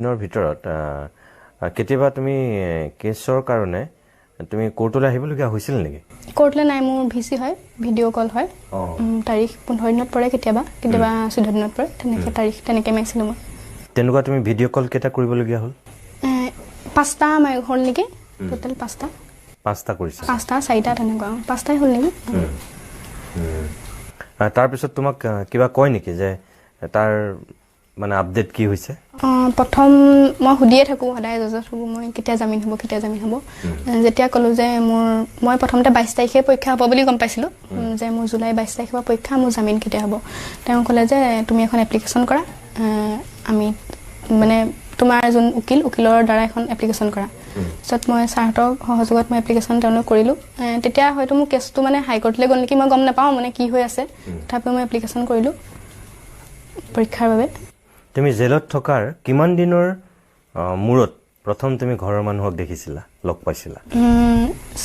দিনৰ ভিতৰত কেতিয়াবা তুমি কেছৰ কাৰণে তুমি কোৰ্টলৈ আহিবলগীয়া হৈছিল নেকি? কোৰ্টলৈ নাই, মোৰ ভিচি হয়, ভিডিঅ' কল হয়। তাৰিখ 15 দিনত পৰে, কেতিয়াবা 14 দিনত পৰে, তেনেকৈ তাৰিখ তেনেকৈ মাৰিছিলোঁ মই। তেনেকুৱা তুমি ভিডিঅ' কল কেইটা কৰিবলগীয়া হ'ল? 5টা হ'ল নেকি, টোটেল 5টা। 5টা কৰিছা? 5টা 4টা তেনেকুৱা, 5টাই হ'ল নেকি। তাৰপিছত তোমাক কিবা কয় নেকি যে তাৰ মানে আপডেট কি হৈছে? প্ৰথম মই সুধিয়ে থাকোঁ সদায় জজত থাকোঁ, মই কেতিয়া জামিন হ'ব কেতিয়া জামিন হ'ব। যেতিয়া ক'লোঁ যে মই প্ৰথমতে 22 তাৰিখে পৰীক্ষা হ'ব বুলি গম পাইছিলোঁ, যে মোৰ জুলাই 22 তাৰিখৰ পৰা পৰীক্ষা, মোৰ জামিন কেতিয়া হ'ব। তেওঁ ক'লে যে তুমি এখন এপ্লিকেশ্যন কৰা, আমি মানে তোমাৰ যোন উকিলৰ দ্বাৰা এখন এপ্লিকেশ্যন কৰা। তাৰপিছত মই ছাৰহঁতৰ সহযোগত মই এপ্লিকেশ্যন তেওঁলোক কৰিলোঁ। তেতিয়া হয়তো মোৰ কেছটো মানে হাইকোৰ্টলৈ গ'ল নেকি, মই গম নাপাওঁ মানে কি হৈ আছে। তথাপিও মই এপ্লিকেশ্যন কৰিলোঁ পৰীক্ষাৰ বাবে। তুমি জেলত থকাৰ কিমান দিনৰ মূৰত প্ৰথম তুমি ঘৰৰ মানুহক দেখিছিলা, লগ পাইছিলা?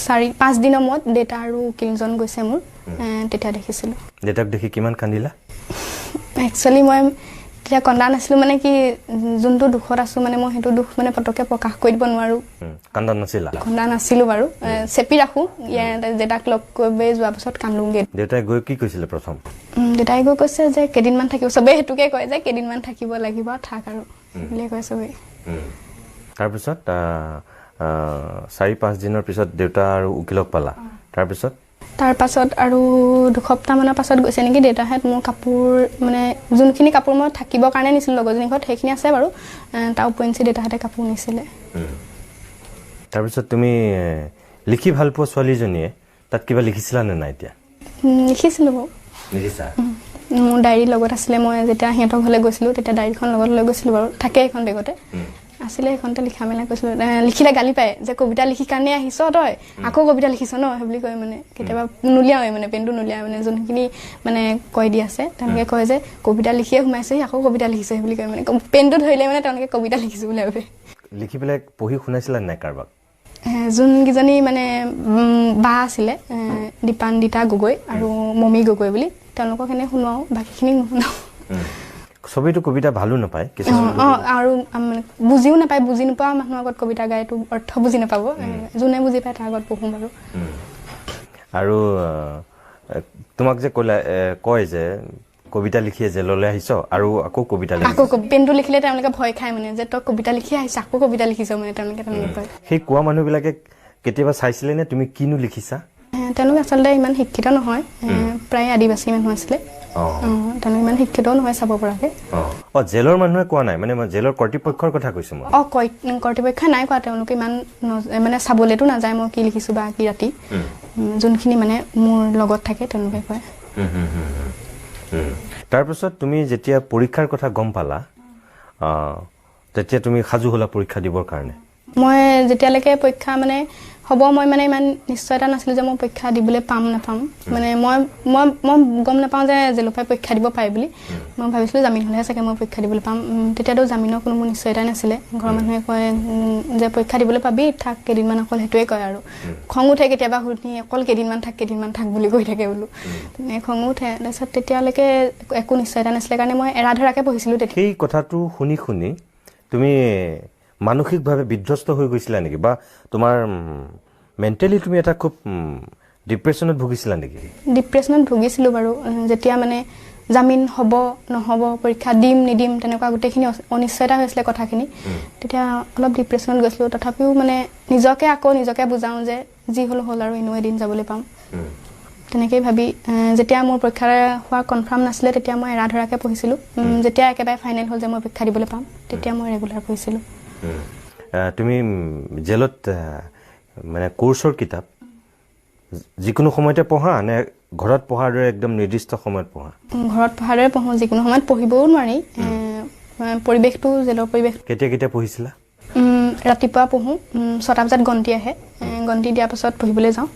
4-5 দিনৰ মূৰত দেউতা আৰু উকিলজন গৈছে মোৰ, তেতিয়া দেখিছিলোঁ। দেউতাক দেখি কিমান কান্দিলা? একচুৱেলি মই তেতিয়া কন্দা নাছিলোঁ, মানে কি যোনটো দুখত আছোঁ মানে মই সেইটো দুখ মানে পটককৈ প্ৰকাশ কৰি দিব নোৱাৰোঁ। কান্দা নাছিলা? কন্দা নাছিলোঁ বাৰু, চেপি ৰাখোঁ। দেউতাক লগ কৰি যোৱাৰ পিছত কান্দোংগে। দেউতাই গৈ কি কৈছিলে প্ৰথম? দেউতাই গৈ কৈছে যে কেইদিনমান থাকিব, চবেই সেইটোকে কয় যে কেইদিনমান থাকিব লাগিব, থাক আৰু বুলিয়ে কয় চবেই। তাৰপিছত 4-5 দিনৰ পিছত দেউতা আৰু উকিলক পালা, তাৰপাছত আৰু 2 সপ্তাহমানৰ পাছত গৈছে নেকি দেউতাহঁত। মোৰ কাপোৰ মানে যোনখিনি কাপোৰ মই থাকিবৰ কাৰণে নিছিলোঁ লগৰজনী ঘৰত, সেইখিনি আছে বাৰু, তাৰ উপৰিঞ্চি দেউতাহঁতে কাপোৰ নিছিলে। তাৰপিছত তুমি লিখি ভাল পোৱা ছোৱালীজনীয়ে তাত কিবা লিখিছিলা নে নাই? এতিয়া লিখিছিলোঁ বাৰু। লিখিছা? মোৰ ডায়েৰী লগত আছিলে, মই যেতিয়া সিহঁতৰ ঘৰলৈ গৈছিলোঁ তেতিয়া ডায়েৰীখন লগত লৈ গৈছিলোঁ বাৰু, থাকে এখন বেগতে আছিলে, সেইখনতে লিখা মেলা কৰিছিলোঁ। লিখিলে গালি পায় যে কবিতা লিখি কাৰণে আহিছ তই, আকৌ কবিতা লিখিছ ন, সেই বুলি কয়। মানে কেতিয়াবা নুলিয়াওৱে, মানে পেনটো নুলিয়াওঁ, মানে যোনখিনি মানে কৈ দি আছে তেওঁলোকে কয় যে কবিতা লিখিয়ে সোমাইছে, আকৌ কবিতা লিখিছে সেই বুলি কয়। মানে পেনটো ধৰিলে মানে তেওঁলোকে কবিতা লিখিছোঁ বুলি ভাবে। লিখি পেলাই পঢ়ি শুনাইছিলা নাই কাৰোবাক? যোনকেইজনী মানে বা আছিলে, দীপান্বিতা গগৈ আৰু মমী গগৈ বুলি, তেওঁলোকক এনে শুনাওঁ, বাকীখিনি নুশুনাওঁ। চবেইতো কবিতা ভালো নাপায়, আৰু বুজিও নাপায়, বুজি নোপোৱা মানুহৰ আগত কবিতা গায়, এইটো অৰ্থ বুজি নাপাব, যোনে বুজি পায় তাৰ আগত পঢ়োঁ বাৰু। আৰু তোমাক যে কয় যে কবিতা লিখিয়ে জেললৈ আহিছ আৰু আকৌ কবিতা লিখিছ, আকৌ পেনটো লিখিলে তেওঁলোকে ভয় খায়, মানে যে তই কবিতা লিখি আহিছ, আকৌ কবিতা লিখিছ, মানে তেওঁলোকে তেনেকৈ কয়। সেই কোৱা মানুহবিলাকে কেতিয়াবা চাইছিলে নে তুমি কিনো লিখিছা? তেওঁলোক আচলতে ইমান শিক্ষিত নহয়, প্ৰায় আদিবাসী মানুহ আছিলে, তেওঁলোক ইমান শিক্ষিতও নহয় চাব পৰাকৈ। জেলৰ মানুহে কোৱা নাই, মানে মই জেলৰ কৰ্তৃপক্ষৰ কথা কৈছোঁ। মই কৰ্তৃপক্ষই নাই কোৱা, তেওঁলোকে ইমান মানে চাবলৈতো নাযায় মই কি লিখিছোঁ বা কি ৰাতি, যোনখিনি মানে মোৰ লগত থাকে তেওঁলোকে কয়। তাৰপিছত তুমি যেতিয়া পৰীক্ষাৰ কথা গম পালা, তেতিয়া তুমি সাজু হ'লা পৰীক্ষা দিবৰ কাৰণে? মই যেতিয়ালৈকে পৰীক্ষা মানে হ'ব, মই মানে ইমান নিশ্চয়তা নাছিলোঁ যে মই পৰীক্ষা দিবলৈ পাম নাপাম। মানে মই গম নাপাওঁ যে জেলৰ পৰাই পৰীক্ষা দিব পাৰে বুলি। মই ভাবিছিলোঁ জামিন হ'লেহে চাগে মই পৰীক্ষা দিবলৈ পাম। তেতিয়াতো জামিনৰ কোনো মোৰ নিশ্চয়তা নাছিলে। ঘৰৰ মানুহে কয় যে পৰীক্ষা দিবলৈ পাবি, থাক কেইদিনমান, অকল সেইটোৱে কয় আৰু। খং উঠে কেতিয়াবা শুনি, অকল কেইদিনমান থাক বুলি কৈ থাকে বোলো, খঙো উঠে। তাৰপিছত তেতিয়ালৈকে একো নিশ্চয়তা নাছিলে কাৰণে মই এৰা ধৰাকৈ পঢ়িছিলোঁ। তেতিয়া সেই কথাটো শুনি তুমি মানসিকভাৱে বিধ্বস্ত হৈ গৈছিলা নেকি, বা তোমাৰ মেণ্টেলি তুমি এটা খুব ডিপ্ৰেশ্যনত ভুগিছিলা নেকি? ডিপ্ৰেশ্যনত ভুগিছিলোঁ বাৰু, যেতিয়া মানে জামিন হ'ব নহ'ব, পৰীক্ষা দিম নিদিম, তেনেকুৱা গোটেইখিনি অনিশ্চয়তা হৈছিলে কথাখিনি। তেতিয়া অলপ ডিপ্ৰেশ্যনত গৈছিলোঁ। তথাপিও মানে নিজকে বুজাওঁ যে যি হ'ল আৰু এনেও এদিন যাবলৈ পাম, তেনেকেই ভাবি যেতিয়া মোৰ পৰীক্ষা হোৱা কনফাৰ্ম নাছিলে তেতিয়া মই এৰা ধৰাকৈ পঢ়িছিলোঁ। যেতিয়া একেবাৰে ফাইনেল হ'ল যে মই পৰীক্ষা দিবলৈ পাম, তেতিয়া মই ৰেগুলাৰ পঢ়িছিলোঁ। তুমি জেলত মানে কোৰ্চৰ কিতাপ যিকোনো সময়তে পঢ়া নে ঘৰত পঢ়াৰ দৰে একদম নিৰ্দিষ্ট সময়ত পঢ়া? ঘৰত পঢ়াৰ দৰে পঢ়োঁ, যিকোনো সময়ত পঢ়িবও নোৱাৰি। পৰিৱেশটো, জেলৰ পৰিৱেশ। কেতিয়া পঢ়িছিলা? ৰাতিপুৱা পঢ়োঁ, 6টা বজাত গন্তি আহে, গন্তি দিয়াৰ পাছত পঢ়িবলৈ যাওঁ।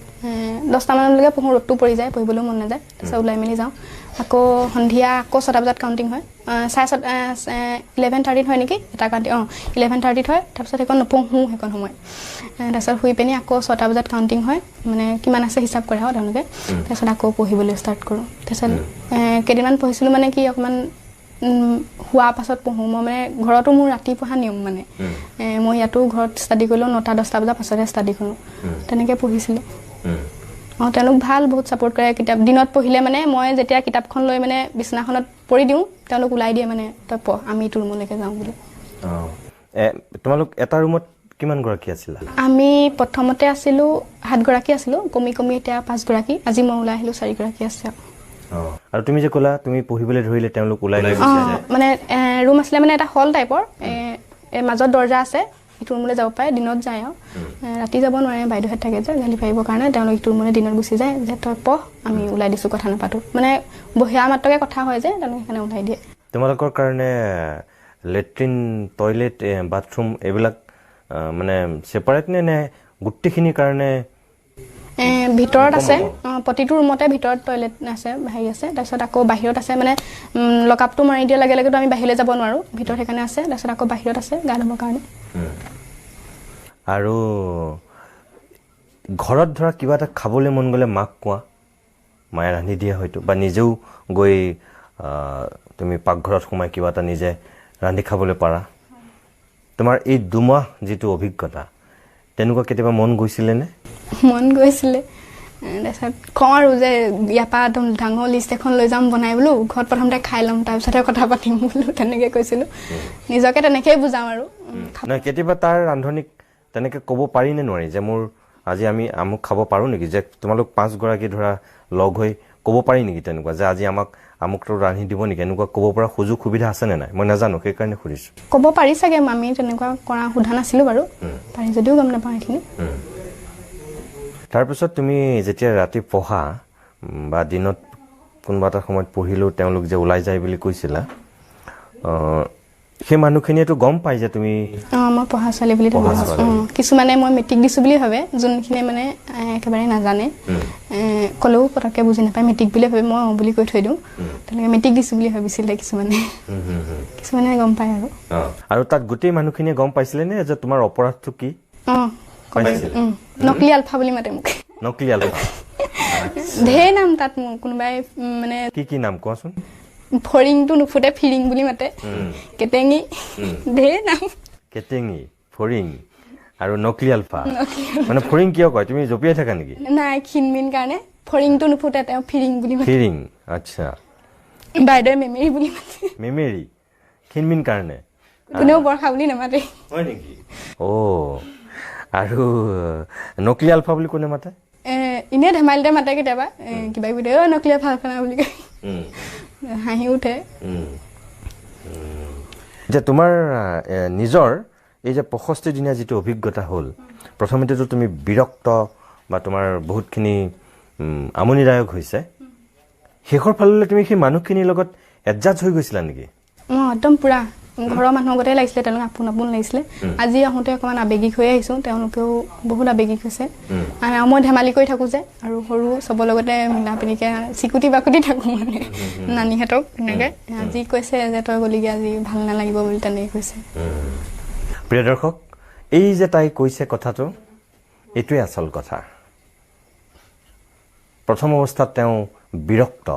10টা মানলৈকে পঢ়োঁ, ৰ'দটো পৰি যায়, পঢ়িবলৈও মন নাযায়, তাৰপিছত ওলাই মেলি যাওঁ। আকৌ সন্ধিয়া আকৌ 6টা বজাত কাউণ্টিং হয়, 11:30 হয় নেকি এটা কাউণ্টিং, 11:30 হয়। তাৰপিছত সেইখন নপঢ়োঁ সেইখন সময়, তাৰপিছত শুই পিনি আকৌ 6টা বজাত কাউণ্টিং হয়, মানে কিমান আছে হিচাপ কৰে আৰু তেওঁলোকে। তাৰপিছত আকৌ পঢ়িবলৈ ষ্টাৰ্ট কৰোঁ। তাৰপিছত কেইদিনমান পঢ়িছিলোঁ, মানে কি অকণমান হোৱাৰ পাছত পঢ়োঁ মই মানে ঘৰতো মোৰ ৰাতি পঢ়া নিয়ম মানে মই ইয়াতো ঘৰত ষ্টাডি কৰিলেও 9-10টা বজাৰ পাছতহে ষ্টাডি কৰোঁ তেনেকৈ পঢ়িছিলোঁ তেওঁলোক ভাল বহুত ছাপোৰ্ট কৰে কিতাপ দিনত পঢ়িলে মানে মই যেতিয়া কিতাপখন লৈ মানে বিছনাখনত পৰি দিওঁ তেওঁলোক ওলাই দিয়ে মানে তই পঢ় আমি তোৰ ৰুমলৈকে যাওঁ বুলি তোমালোক এটা ৰুমত কিমান গৰাকী আছিলা আমি প্ৰথমতে আছিলোঁ 7 গৰাকী আছিলোঁ কমি এতিয়া 5 গৰাকী আজি মই ওলাই আহিলোঁ 4 গৰাকী আছে আৰু তুমি যে ক'লা তুমি পঢ়িবলৈ ধৰিলে তেওঁলোক ওলাই মানে ৰুম আছিলে মানে এটা হল টাইপৰ মাজত দৰ্জা আছে ইটো ৰুমলৈ যাব পাৰে দিনত যায় আৰু ৰাতি যাব নোৱাৰে বাইদেউহেঁত থাকে যে গালি পাৰিবৰ কাৰণে তেওঁলোক ইটো ৰুমলৈ দিনত গুচি যায় যে তই পঢ় আমি ওলাই দিছোঁ কথা নাপাতো মানে বহিয়া মাত্ৰকে কথা হয় যে তেওঁলোকে সেইকাৰণে ওলাই দিয়ে তোমালোকৰ কাৰণে লেট্ৰিন টয়লেট বাথৰুম এইবিলাক মানে ছেপাৰেট নে গোটেইখিনিৰ কাৰণে ভিতৰত আছে প্ৰতিটো ৰুমতে ভিতৰত টয়লেট আছে হেৰি আছে তাৰপিছত আকৌ বাহিৰত আছে মানে লকআপটো মাৰি দিয়াৰ লগে লগেতো আমি বাহিৰলৈ যাব নোৱাৰোঁ ভিতৰত সেইকাৰণে আছে তাৰপিছত আকৌ বাহিৰত আছে গা ধুবৰ কাৰণে আৰু ঘৰত ধৰা কিবা এটা খাবলৈ মন গ'লে মাক কোৱা মায়ে ৰান্ধি দিয়ে হয়তো বা নিজেও গৈ তুমি পাকঘৰত সোমাই কিবা এটা নিজে ৰান্ধি খাবলৈ পাৰা তোমাৰ এই 2 মাহ যিটো অভিজ্ঞতা তেনেকুৱা কেতিয়াবা মন গৈছিলেনে মন গৈছিলে তাৰপিছত কওঁ আৰু যে ইয়াৰ পৰা একদম ডাঙৰ লিষ্ট এখন লৈ যাম বনাই বোলো ঘৰত প্ৰথমতে খাই ল'ম তাৰপিছতহে কথা পাতিম বোলো তেনেকৈ কৈছিলোঁ নিজকে তেনেকৈয়ে বুজাওঁ আৰু নাই কেতিয়াবা তাৰ ৰান্ধনীক তেনেকৈ ক'ব পাৰি নে নোৱাৰি যে মোৰ আজি আমি আমুক খাব পাৰোঁ নেকি যে তোমালোক 5 গৰাকী ধৰা লগ হৈ ক'ব পাৰি নেকি তেনেকুৱা যে আজি আমাক আমুকটো ৰান্ধি দিব নেকি এনেকুৱা ক'ব পৰা সুযোগ সুবিধা আছেনে নাই মই নাজানো সেইকাৰণে সুধিছোঁ ক'ব পাৰি চাগে আমি তেনেকুৱা কৰা সোধা নাছিলোঁ বাৰু পাৰি যদিও গম নাপাওঁ সেইখিনি তাৰপিছত তুমি যেতিয়া ৰাতি পঢ়া বা দিনত কোনোবা এটা সময়ত পঢ়িলেও তেওঁলোক যে ওলাই যায় বুলি কৈছিলা সেই মানুহখিনিয়েতো গম পাই যে তুমি মই পঢ়া ছোৱালী বুলি কিছুমানে মই মেট্ৰিক দিছোঁ বুলি ভাবে যোনখিনিয়ে মানে একেবাৰে নাজানে ক'লেও পটককৈ বুজি নাপায় মেট্ৰিক বুলি ভাবে মই বুলি কৈ থৈ দিওঁ তেনেকৈ মেট্ৰিক দিছোঁ বুলি ভাবিছিলে কিছুমানে গম পায় আৰু তাত গোটেই মানুহখিনিয়ে গম পাইছিলে নে যে তোমাৰ অপৰাধটো কি নকলি আলফা বুলি মাতে মোক নকলি আলফা ঢেৰ নাম তাত মোক কোনোবাই মানে কি নাম কোৱাচোন ফৰিংটো নুফুটে ফিৰিং বুলি মাতে কেটেঙি ঢেৰ নাম কেটেঙি ফৰিং আৰু নকলি আলফা মানে ফৰিং কিয় কয় তুমি জপিয়াই থাকা নেকি নাই ক্ষীণমিন কাৰণে ফৰিংটো নুফুটে তেওঁ ফিৰিং বুলি মাতে ফিৰিং আচ্ছা বাইদেৱে মেমেৰি বুলি মাতে মেমেৰি ক্ষীণমিন কাৰণে কোনেও বৰষা বুলি নামাতে হয় নেকি আৰু নকলি আলফা বুলি কোনে মাতে এনেই ধেমালিতে মাতে কেতিয়াবা কিবা কিবি নকলি আলফা বুলি কয় হাঁহি উঠে যে তোমাৰ নিজৰ এই যে 65 দিনীয়া যিটো অভিজ্ঞতা হ'ল প্ৰথমতেতো তুমি বিৰক্ত বা তোমাৰ বহুতখিনি আমনিদায়ক হৈছে শেষৰ ফাললৈ তুমি সেই মানুহখিনিৰ লগত এডজাষ্ট হৈ গৈছিলা নেকি একদম পুৰা ঘৰৰ মানুহৰ গতে লাগিছিলে তেওঁলোক আপোন লাগিছিলে আজি আহোঁতে অকণমান আৱেগিক হৈ আহিছোঁ তেওঁলোকেও বহুত আৱেগিক হৈছে আৰু মই ধেমালি কৰি থাকোঁ যে আৰু সৰু চবৰ লগতে মিলা প্ৰীতিকৈ চিকুটি বাকুটি থাকোঁ মানে নানীহঁতক তেনেকৈ আজি কৈছে যে তই গ'লিগৈ আজি ভাল নালাগিব বুলি তেনেকৈ কৈছে প্ৰিয় দৰ্শক এই যে তাই কৈছে কথাটো এইটোৱে আচল কথা প্ৰথম অৱস্থাত তেওঁ বিৰক্ত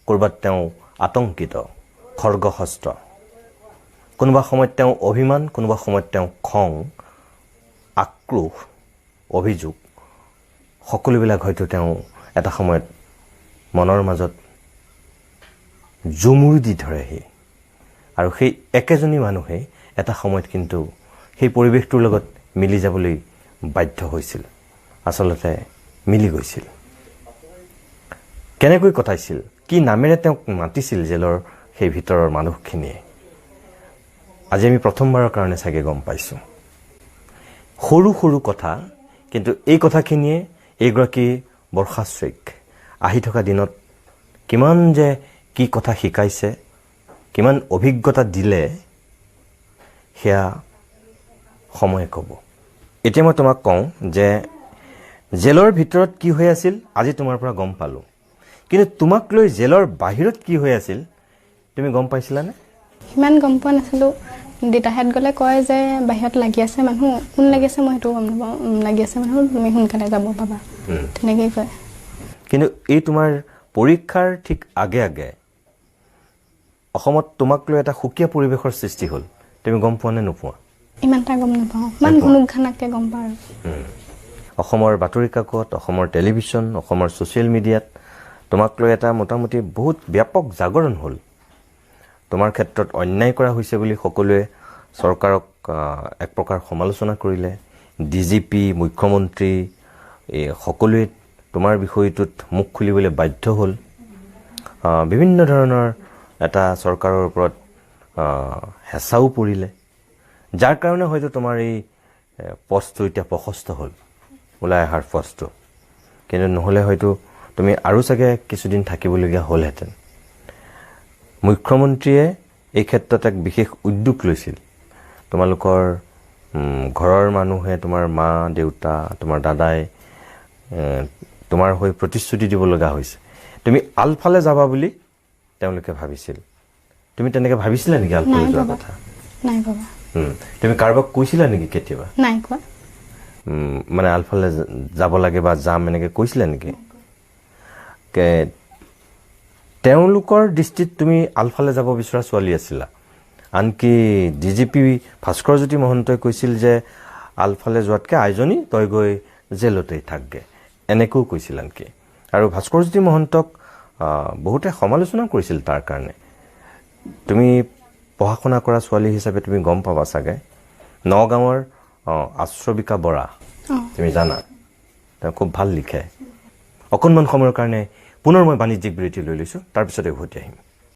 ক'ৰবাত তেওঁ আতংকিত খৰ্গহস্ত কোনোবা সময়ত তেওঁ অভিমান কোনোবা সময়ত তেওঁ খং আক্ৰোশ অভিযোগ সকলোবিলাক হয়তো তেওঁ এটা সময়ত মনৰ মাজত জুমুৰি দি ধৰেহি আৰু সেই একেজনী মানুহে এটা সময়ত কিন্তু সেই পৰিৱেশটোৰ লগত মিলি যাবলৈ বাধ্য হৈছিল আচলতে মিলি গৈছিল কেনেকৈ কটাইছিল কি নামেৰে তেওঁক মাতিছিল জেলৰ সেই ভিতৰৰ মানুহখিনিয়ে আজি আমি প্ৰথমবাৰৰ কাৰণে চাগে গম পাইছোঁ সৰু সৰু কথা কিন্তু এই কথাখিনিয়ে এইগৰাকী বৰ্ষাশ্ৰীক আহি থকা দিনত কিমান যে কি কথা শিকাইছে কিমান অভিজ্ঞতা দিলে সেয়া সময়ে ক'ব এতিয়া মই তোমাক কওঁ যে জেলৰ ভিতৰত কি হৈ আছিল আজি তোমাৰ পৰা গম পালোঁ কিন্তু তোমাক লৈ জেলৰ বাহিৰত কি হৈ আছিল তুমি গম পাইছিলানে সিমান গম পোৱা নাছিলোঁ দেউতাহঁত গ'লে কয় যে বাহিৰত লাগি আছে মানুহ কোন লাগি আছে মই সেইটো গম নাপাওঁ লাগি আছে মানুহ তুমি সোনকালে যাব পাবা তেনেকেই কয় কিন্তু এই তোমাৰ পৰীক্ষাৰ ঠিক আগে আগে অসমত তোমাক লৈ এটা সুকীয়া পৰিৱেশৰ সৃষ্টি হ'ল তুমি গম পোৱা নে নোপোৱা ইমান এটা গম নাপাওঁ ইমান ঘুনুকঘানাককৈ গম পাওঁ আৰু অসমৰ বাতৰি কাকত অসমৰ টেলিভিছন অসমৰ ছ'চিয়েল মিডিয়াত তোমাক লৈ এটা মোটামুটি বহুত ব্যাপক জাগৰণ হ'ল তোমাৰ ক্ষেত্ৰত অন্যায় কৰা হৈছে বুলি সকলোৱে চৰকাৰক এক প্ৰকাৰ সমালোচনা কৰিলে ডিজিপি মুখ্যমন্ত্ৰী এই সকলোৱে তোমাৰ বিষয়টোত মুখ খুলিবলৈ বাধ্য হ'ল বিভিন্ন ধৰণৰ এটা চৰকাৰৰ ওপৰত হেঁচাও পৰিলে যাৰ কাৰণে হয়তো তোমাৰ এই পষ্টটো এতিয়া প্ৰশস্ত হ'ল ওলাই অহাৰ পষ্টটো কিন্তু নহ'লে হয়তো তুমি আৰু চাগে কিছুদিন থাকিবলগীয়া হ'লহেঁতেন মুখ্যমন্ত্ৰীয়ে এই ক্ষেত্ৰত এক বিশেষ উদ্যোগ লৈছিল তোমালোকৰ ঘৰৰ মানুহে তোমাৰ মা দেউতা তোমাৰ দাদাই তোমাৰ হৈ প্ৰতিশ্ৰুতি দিব লগা হৈছে তুমি আলফালে যাবা বুলি তেওঁলোকে ভাবিছিল তুমি তেনেকৈ ভাবিছিলা নেকি আলফালে যোৱাৰ কথা নাই বাবা তুমি কাৰোবাক কৈছিলা নেকি কেতিয়াবা নাই কোৱা মানে আলফালে যাব লাগে বা যাম এনেকৈ কৈছিলা নেকি তেওঁলোকৰ দৃষ্টিত তুমি আলফালে যাব বিচৰা ছোৱালী আছিলা আনকি ডিজিপি ভাস্কৰজ্যোতি মহন্তই কৈছিল যে আলফালে যোৱাতকৈ আইজনী তই গৈ জেলতেই থাকগে এনেকৈও কৈছিল আনকি আৰু ভাস্কৰজ্যোতি মহন্তক বহুতে সমালোচনা কৰিছিল তাৰ কাৰণে তুমি পঢ়া শুনা কৰা ছোৱালী হিচাপে তুমি গম পাবা চাগে নগাঁৱৰ আশ্ৰবিকা বৰা তুমি জানা তেওঁ খুব ভাল লিখে অকণমান সময়ৰ কাৰণে পুনৰ মই বাণিজ্যিক বিৰতি লৈ লৈছোঁ তাৰপিছতে উভতি আহিম